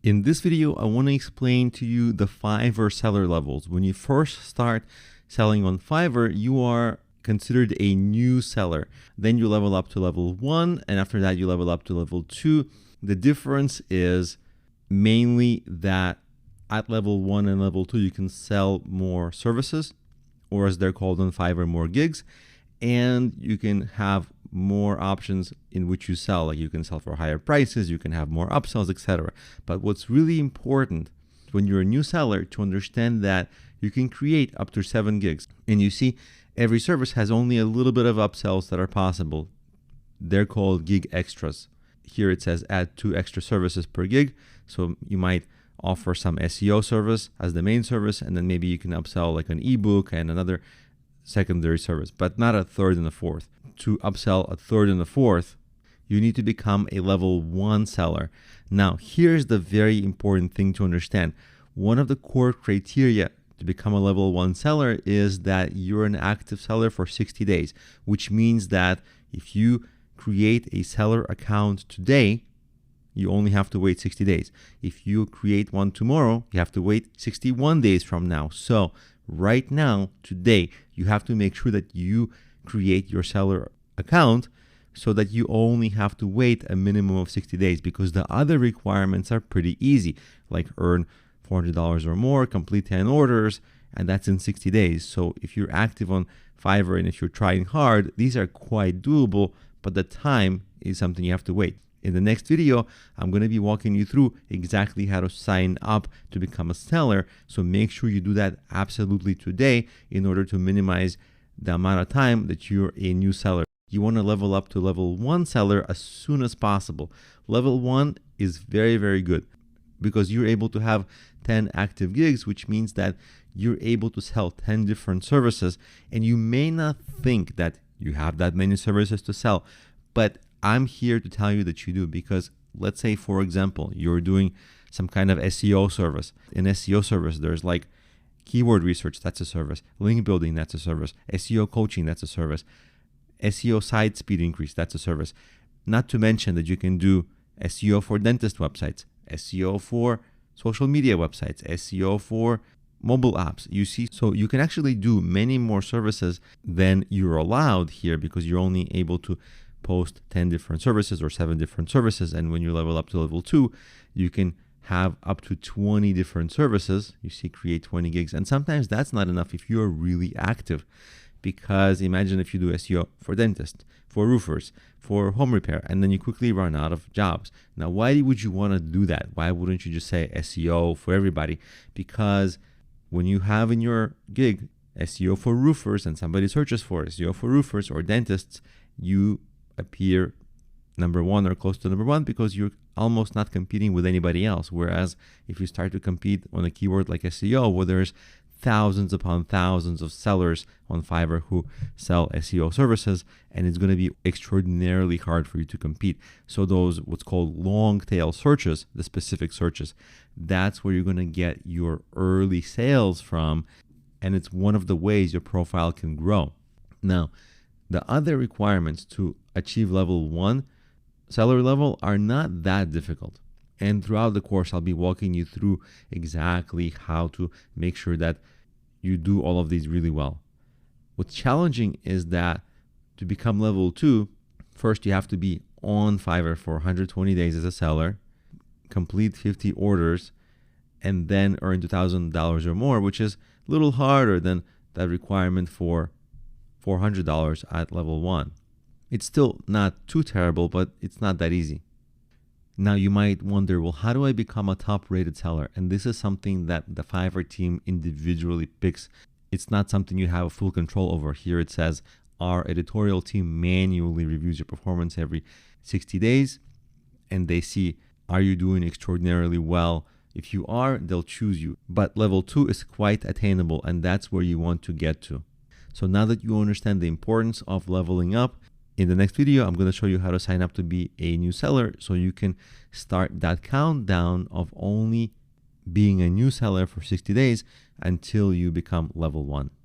In this video, I want to explain to you the Fiverr seller levels. When you first start selling on Fiverr, you are considered a new seller. Then you level up to level 1, and after that you level up to level 2. The difference is mainly that at level 1 and level 2, you can sell more services, or as they're called on Fiverr, more gigs, and you can have more options in which you sell. Like you can sell for higher prices, you can have more upsells, etc. But what's really important when you're a new seller to understand that you can create up to 7 gigs. And you see, every service has only a little bit of upsells that are possible. They're called gig extras. Here it says add 2 extra services per gig. So you might offer some SEO service as the main service, and then maybe you can upsell like an ebook and another secondary service, but not a third and a fourth. To upsell a third and a fourth, you need to become a level 1 seller. Now, here's the very important thing to understand. One of the core criteria to become a level 1 seller is that you're an active seller for 60 days, which means that if you create a seller account today, you only have to wait 60 days. If you create one tomorrow, you have to wait 61 days from now. So right now, today, you have to make sure that you create your seller account so that you only have to wait a minimum of 60 days, because the other requirements are pretty easy, like earn $400 or more, complete 10 orders, and that's in 60 days. So if you're active on Fiverr and if you're trying hard, these are quite doable, but the time is something you have to wait. In the next video, I'm going to be walking you through exactly how to sign up to become a seller. So make sure you do that absolutely today in order to minimize the amount of time that you're a new seller. You want to level up to level 1 seller as soon as possible. Level 1 is very, very good because you're able to have 10 active gigs, which means that you're able to sell 10 different services. And you may not think that you have that many services to sell, but I'm here to tell you that you do, because let's say, for example, you're doing some kind of SEO service. In SEO service, there's like keyword research, that's a service. Link building, that's a service. SEO coaching, that's a service. SEO site speed increase, that's a service. Not to mention that you can do SEO for dentist websites, SEO for social media websites, SEO for mobile apps. You see, so you can actually do many more services than you're allowed here, because you're only able to post 10 different services or 7 different services. And when you level up to level 2, you can have up to 20 different services. You see, create 20 gigs. And sometimes that's not enough if you're really active, because imagine if you do SEO for dentists, for roofers, for home repair, and then you quickly run out of jobs. Now, why would you want to do that? Why wouldn't you just say SEO for everybody? Because when you have in your gig SEO for roofers and somebody searches for SEO for roofers or dentists, you appear number 1 or close to number 1, because you're almost not competing with anybody else. Whereas if you start to compete on a keyword like SEO, where there's thousands upon thousands of sellers on Fiverr who sell SEO services, and it's going to be extraordinarily hard for you to compete. So those what's called long tail searches, the specific searches, that's where you're going to get your early sales from, and it's one of the ways your profile can grow. Now, the other requirements to achieve level 1 seller level are not that difficult. And throughout the course, I'll be walking you through exactly how to make sure that you do all of these really well. What's challenging is that to become level 2, first you have to be on Fiverr for 120 days as a seller, complete 50 orders, and then earn $2,000 or more, which is a little harder than that requirement for $400 at level 1. It's still not too terrible, but it's not that easy. Now you might wonder, well, how do I become a top-rated seller? And this is something that the Fiverr team individually picks. It's not something you have full control over. Here it says our editorial team manually reviews your performance every 60 days, and they see, are you doing extraordinarily well? If you are, they'll choose you. But level 2 is quite attainable, and that's where you want to get to. So now that you understand the importance of leveling up, in the next video, I'm going to show you how to sign up to be a new seller so you can start that countdown of only being a new seller for 60 days until you become level 1.